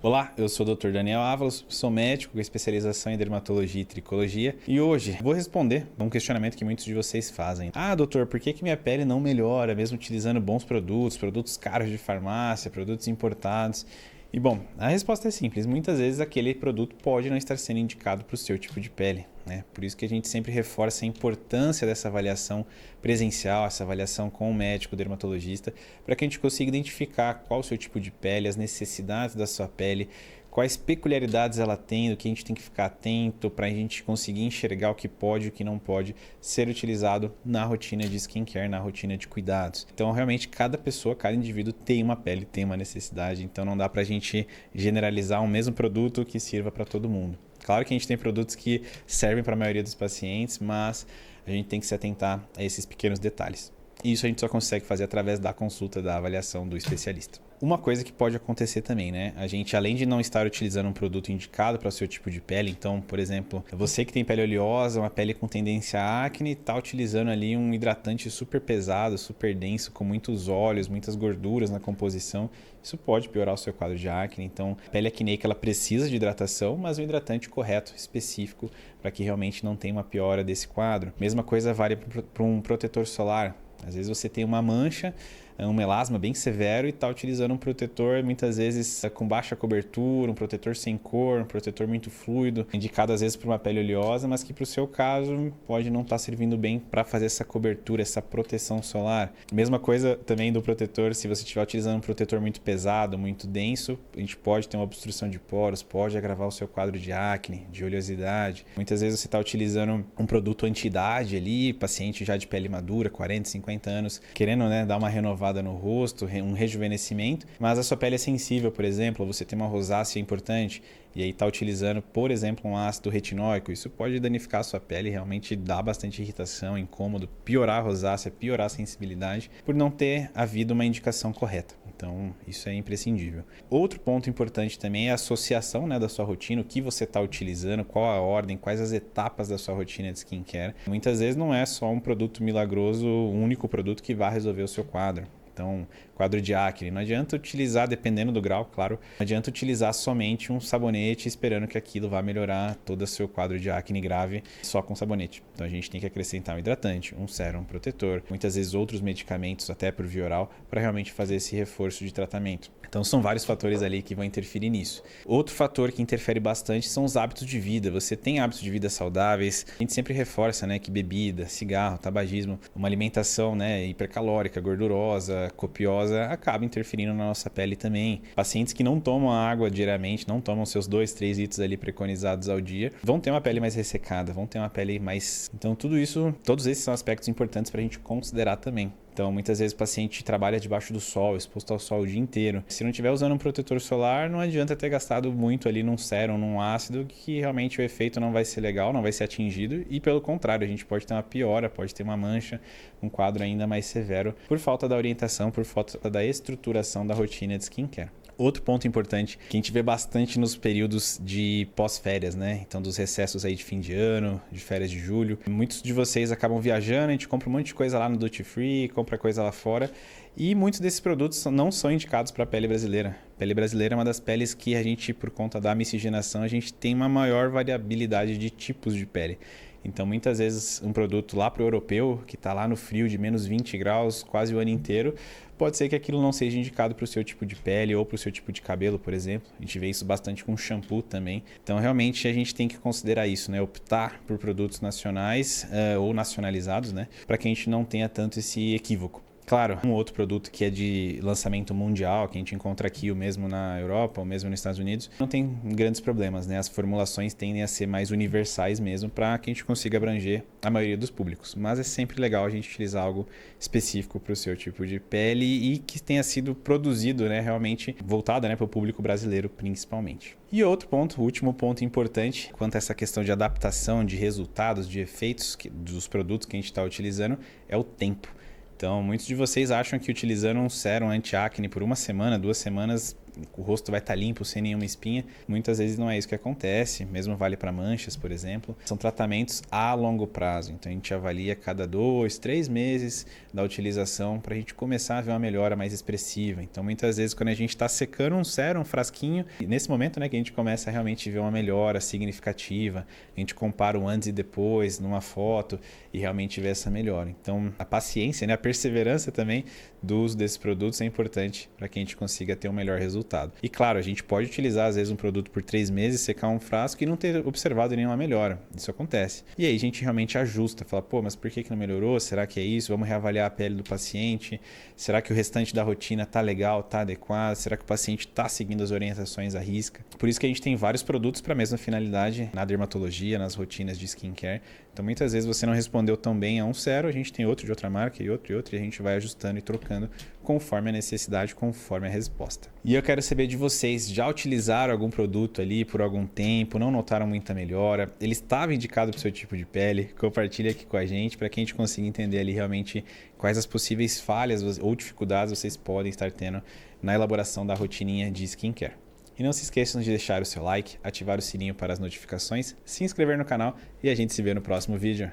Olá, eu sou o Dr. Daniel Ávalos, sou médico com especialização em dermatologia e tricologia e hoje vou responder um questionamento que muitos de vocês fazem. Ah, doutor, por que minha pele não melhora mesmo utilizando bons produtos, produtos caros de farmácia, produtos importados? E bom, a resposta é simples, muitas vezes aquele produto pode não estar sendo indicado para o seu tipo de pele, né? Por isso que a gente sempre reforça a importância dessa avaliação presencial, essa avaliação com o médico, o dermatologista, para que a gente consiga identificar qual o seu tipo de pele, as necessidades da sua pele, quais peculiaridades ela tem, do que a gente tem que ficar atento para a gente conseguir enxergar o que pode e o que não pode ser utilizado na rotina de skincare, na rotina de cuidados. Então, realmente, cada pessoa, cada indivíduo tem uma pele, tem uma necessidade, então não dá para a gente generalizar um mesmo produto que sirva para todo mundo. Claro que a gente tem produtos que servem para a maioria dos pacientes, mas a gente tem que se atentar a esses pequenos detalhes. E isso a gente só consegue fazer através da consulta, da avaliação do especialista. Uma coisa que pode acontecer também, né? A gente, além de não estar utilizando um produto indicado para o seu tipo de pele, então, por exemplo, você que tem pele oleosa, uma pele com tendência a acne, está utilizando ali um hidratante super pesado, super denso, com muitos óleos, muitas gorduras na composição, isso pode piorar o seu quadro de acne. Então, a pele acneica ela precisa de hidratação, mas um hidratante correto, específico, para que realmente não tenha uma piora desse quadro. Mesma coisa vale para um protetor solar. Às vezes você tem uma mancha, um melasma bem severo e está utilizando um protetor muitas vezes com baixa cobertura, um protetor sem cor, um protetor muito fluido, indicado às vezes para uma pele oleosa, mas que para o seu caso pode não estar servindo bem para fazer essa cobertura, essa proteção solar. Mesma coisa também do protetor, se você estiver utilizando um protetor muito pesado, muito denso, a gente pode ter uma obstrução de poros, pode agravar o seu quadro de acne, de oleosidade. Muitas vezes você está utilizando um produto anti-idade ali, paciente já de pele madura, 40, 50 anos, querendo dar uma renovada no rosto, um rejuvenescimento, mas a sua pele é sensível, por exemplo, você tem uma rosácea importante e aí está utilizando, por exemplo, um ácido retinóico, isso pode danificar a sua pele, realmente dá bastante irritação, incômodo, piorar a rosácea, piorar a sensibilidade, por não ter havido uma indicação correta. Então, isso é imprescindível. Outro ponto importante também é a associação da sua rotina, o que você está utilizando, qual a ordem, quais as etapas da sua rotina de skincare. Muitas vezes não é só um produto milagroso, o único produto que vai resolver o seu quadro. Então, quadro de acne, não adianta utilizar, dependendo do grau, claro, não adianta utilizar somente um sabonete esperando que aquilo vá melhorar todo o seu quadro de acne grave só com sabonete. Então, a gente tem que acrescentar um hidratante, um sérum, um protetor, muitas vezes outros medicamentos, até por via oral, para realmente fazer esse reforço de tratamento. Então, são vários fatores ali que vão interferir nisso. Outro fator que interfere bastante são os hábitos de vida. Você tem hábitos de vida saudáveis, a gente sempre reforça que bebida, cigarro, tabagismo, uma alimentação hipercalórica, gordurosa, copiosa, acaba interferindo na nossa pele também. Pacientes que não tomam água diariamente, não tomam seus 2, 3 litros ali preconizados ao dia, vão ter uma pele mais ressecada, vão ter uma pele mais... Então, tudo isso, todos esses são aspectos importantes para a gente considerar também. Então, muitas vezes o paciente trabalha debaixo do sol, exposto ao sol o dia inteiro. Se não estiver usando um protetor solar, não adianta ter gastado muito ali num sérum, num ácido, que realmente o efeito não vai ser legal, não vai ser atingido. E pelo contrário, a gente pode ter uma piora, pode ter uma mancha, um quadro ainda mais severo, por falta da orientação, por falta da estruturação da rotina de skincare. Outro ponto importante que a gente vê bastante nos períodos de pós-férias, Então, dos recessos aí de fim de ano, de férias de julho. Muitos de vocês acabam viajando, a gente compra um monte de coisa lá no Duty Free, compra coisa lá fora. E muitos desses produtos não são indicados para a pele brasileira. A pele brasileira é uma das peles que a gente, por conta da miscigenação, a gente tem uma maior variabilidade de tipos de pele. Então, muitas vezes, um produto lá para o europeu, que está lá no frio de menos 20 graus quase o ano inteiro, pode ser que aquilo não seja indicado para o seu tipo de pele ou para o seu tipo de cabelo, por exemplo. A gente vê isso bastante com shampoo também. Então, realmente, a gente tem que considerar isso, optar por produtos nacionais ou nacionalizados, para que a gente não tenha tanto esse equívoco. Claro, um outro produto que é de lançamento mundial, que a gente encontra aqui, ou mesmo na Europa, ou mesmo nos Estados Unidos, não tem grandes problemas, As formulações tendem a ser mais universais mesmo, para que a gente consiga abranger a maioria dos públicos. Mas é sempre legal a gente utilizar algo específico para o seu tipo de pele e que tenha sido produzido, realmente voltado, para o público brasileiro, principalmente. E outro ponto, o último ponto importante, quanto a essa questão de adaptação, de resultados, de efeitos dos produtos que a gente está utilizando, é o tempo. Então, muitos de vocês acham que utilizando um sérum anti-acne por uma semana, 2 semanas, o rosto vai estar limpo, sem nenhuma espinha. Muitas vezes não é isso que acontece, mesmo vale para manchas, por exemplo. São tratamentos a longo prazo, então a gente avalia cada 2, 3 meses da utilização para a gente começar a ver uma melhora mais expressiva. Então muitas vezes quando a gente está secando um sérum, um frasquinho, e nesse momento, né, que a gente começa a realmente ver uma melhora significativa, a gente compara o antes e depois numa foto e realmente vê essa melhora. Então a paciência, né, a perseverança também do uso desses produtos é importante para que a gente consiga ter um melhor resultado. E claro, a gente pode utilizar às vezes um produto por 3 meses, secar um frasco e não ter observado nenhuma melhora. Isso acontece. E aí a gente realmente ajusta, fala, pô, mas por que não melhorou? Será que é isso? Vamos reavaliar a pele do paciente? Será que o restante da rotina tá legal, tá adequado? Será que o paciente está seguindo as orientações à risca? Por isso que a gente tem vários produtos para a mesma finalidade na dermatologia, nas rotinas de skincare. Então muitas vezes você não respondeu tão bem a um sérum, a gente tem outro de outra marca e outro, e a gente vai ajustando e trocando conforme a necessidade, conforme a resposta. E eu quero saber de vocês, já utilizaram algum produto ali por algum tempo, não notaram muita melhora, ele estava indicado para o seu tipo de pele? Compartilha aqui com a gente para que a gente consiga entender ali realmente quais as possíveis falhas ou dificuldades vocês podem estar tendo na elaboração da rotininha de skincare. E não se esqueçam de deixar o seu like, ativar o sininho para as notificações, se inscrever no canal e a gente se vê no próximo vídeo.